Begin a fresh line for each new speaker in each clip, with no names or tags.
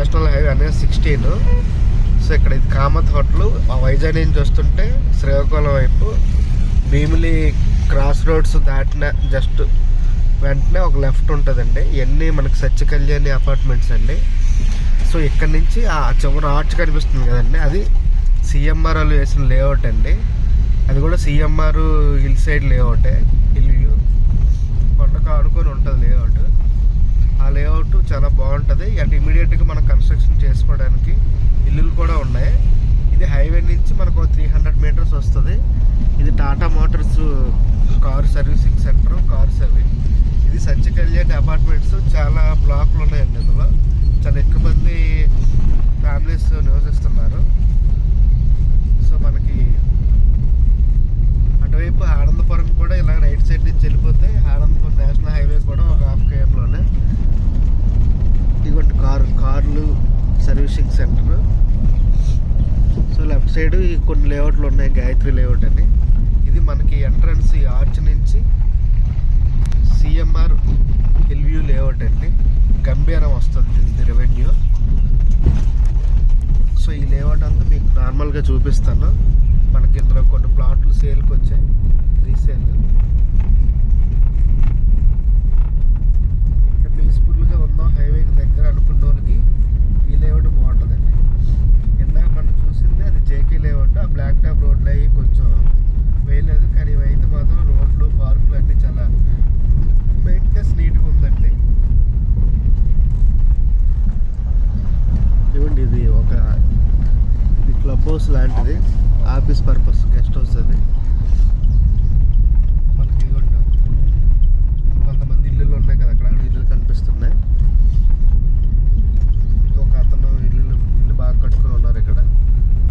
National highway అనేది 16. So ఇక్కడ ఇది కామత్ హోటల్. ఆ వైజాగ్ నుంచి వస్తుంటే శ్రీకాకుళం వైపు భీమిలి క్రాస్ రోడ్స్ దాటిన జస్ట్ వెంటనే ఒక లెఫ్ట్ ఉంటుందండి. ఇవన్నీ మనకి సత్య కళ్యాణి అపార్ట్మెంట్స్ అండి. సో ఇక్కడ నుంచి ఆ చివరి ఆర్చ్ కనిపిస్తుంది కదండి, అది సిఎంఆర్ వాళ్ళు వేసిన లేఅవుట్ అండి. అది కూడా సిఎంఆర్ హిల్ సైడ్ లేఅవుటే, హిల్ వ్యూ కొండకు ఆడుకొని ఉంటుంది లేఅవుట్. ఆ లేఅవుట్ చాలా బాగుంటుంది. అంటే ఇమీడియట్గా మనం కన్స్ట్రక్షన్ చేసుకోవడానికి ఇల్లులు కూడా ఉన్నాయి. ఇది హైవే నుంచి మనకు 300 మీటర్స్ వస్తుంది. ఇది Tata Motors car servicing centre, cars అవి. ఇది సత్య కళ్యాణి అపార్ట్మెంట్స్. చాలా బ్లాక్లు ఉన్నాయండి అందులో. చాలా ఎక్కువ మంది ఫ్యామిలీస్ నివసిస్తున్నారు. సో మనకి అటువైపు ఆనందపురం కూడా ఇలా రైట్ సైడ్ నుంచి వెళ్ళిపోతే ఆనందపురం నేషనల్ హైవే కూడా ఒక 1/2 km ఇదిగోండి కార్లు servicing centre. So left side కొన్ని లేఅవుట్లు ఉన్నాయి, గాయత్రి లేఅవుట్ అని. ఇది మనకి ఎంట్రన్స్ ఈ ఆర్చ్ నుంచి సిఎంఆర్ హిల్ వ్యూ లేఅవుట్ అండి. గంభీరం వస్తుంది ఇది రెవెన్యూ. సో ఈ లేఅవుట్ అంతా మీకు నార్మల్గా చూపిస్తాను. మనకి ఇందులో కొన్ని ప్లాట్లు సేల్కి వచ్చాయి, రీసేల్. పీస్ఫుల్గా ఉందాం హైవేకి దగ్గర అనుకున్న వాళ్ళకి ఈ లేఅవుట్ బాగుంటుందండి. ఇందాక మనం చూసింది అది జేకే లేఅవుట్. ఆ బ్లాక్ టాప్ రోడ్లు అవి కొంచెం వేయలేదు, కానీ ఇవైతే మాత్రం రోడ్లు పార్కులు అన్నీ చాలా మెయింటెనెన్స్ నీట్గా ఉందండి. ఇవ్వండి, ఇది క్లబ్ హౌస్ లాంటిది, ఆఫీస్ పర్పస్ గెస్ట్ హౌస్. అది మనకి ఇదిగోండి కొంతమంది ఇల్లులు ఉన్నాయి కదా, అక్కడ ఇల్లు కనిపిస్తున్నాయి. ఒక అతను ఇల్లు బాగా కట్టుకుని ఉన్నారు ఇక్కడ.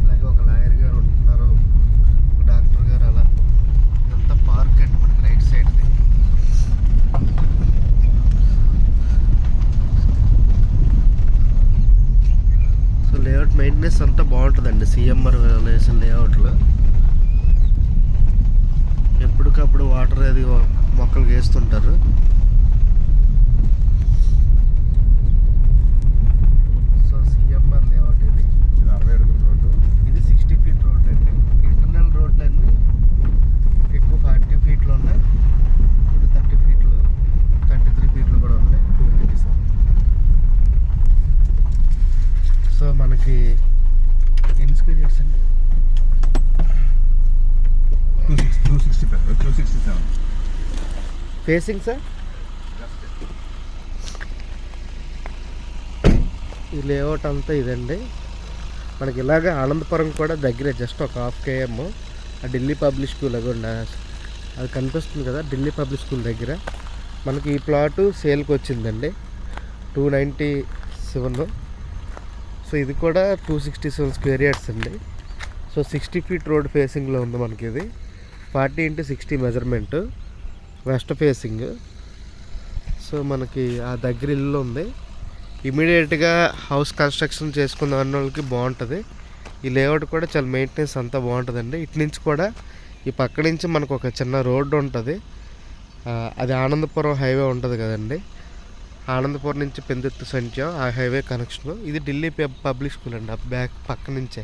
అలాగే ఒక లాయర్ గారు ఉంటున్నారు, ఒక డాక్టర్ గారు. అలా ఇదంతా పార్క్ అండి మనకి రైట్ సైడ్ది. సో లేఅవుట్ మెయింటెనెన్స్ అంతా బాగుంటుందండి సిఎంఆర్ వేసిన లేఅవుట్లో. ఎప్పటికప్పుడు వాటర్ అది మొక్కలు వేస్తుంటారు. సో సిఎంఆర్ లేఅవుట్ ఇది 60 అడుగుల రోడ్డు. ఇది 60 feet రోడ్ అండి. ఇంటర్నల్ రోడ్లన్నీ ఎక్కువ 40 feetలు ఉన్నాయి, ఇప్పుడు 30 feetలు 33 feetలు కూడా ఉన్నాయి. సో మనకి ఎన్ని స్క్వేర్ యార్డ్స్ అండి? 267 ఫేసింగ్ సార్. ఈ లేఅవుట్ అంతా ఇదండి. మనకి ఇలాగ ఆనందపురం కూడా దగ్గరే, జస్ట్ ఒక 1/2 km. ఆ ఢిల్లీ పబ్లిక్ స్కూల్ అదిగోండి, అది కనిపిస్తుంది కదా, ఢిల్లీ పబ్లిక్ స్కూల్ దగ్గర మనకి ఈ ప్లాటు సేల్కి వచ్చిందండి 297. సో ఇది కూడా 267 స్క్వేర్ యార్డ్స్ అండి. సో 60 feet రోడ్ ఫేసింగ్లో ఉంది మనకి. ఇది 40 x 60 measurement, west facing. So మనకి ఆ దగ్గర ఇల్లు ఉంది. ఇమీడియట్గా హౌస్ కన్స్ట్రక్షన్ చేసుకున్న వాళ్ళకి బాగుంటుంది. ఈ లేఅవుట్ కూడా చాలా మెయింటెనెన్స్ అంతా బాగుంటుందండి. ఇటు నుంచి కూడా ఈ పక్క నుంచి మనకు ఒక చిన్న రోడ్డు ఉంటుంది. అది ఆనందపురం హైవే ఉంటుంది కదండి, ఆనందపురం నుంచి పెందుర్తి సంఖ్య ఆ హైవే కనెక్షన్. ఇది ఢిల్లీ పబ్లిక్ స్కూల్ అండి. ఆ బ్యాక్ పక్క నుంచే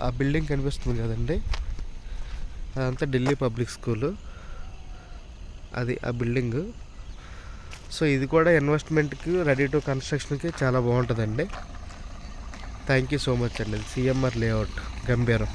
ఆ బిల్డింగ్ కనిపిస్తుంది కదండి, అదంతా ఢిల్లీ పబ్లిక్ స్కూలు. అది ఆ బిల్డింగ్. సో ఇది కూడా ఇన్వెస్ట్మెంట్కి రెడీ టు కన్స్ట్రక్షన్కి చాలా బాగుంటుందండి. థ్యాంక్ యూ సో మచ్ అండి. సిఎంఆర్ లేఅవుట్ గంభీరం.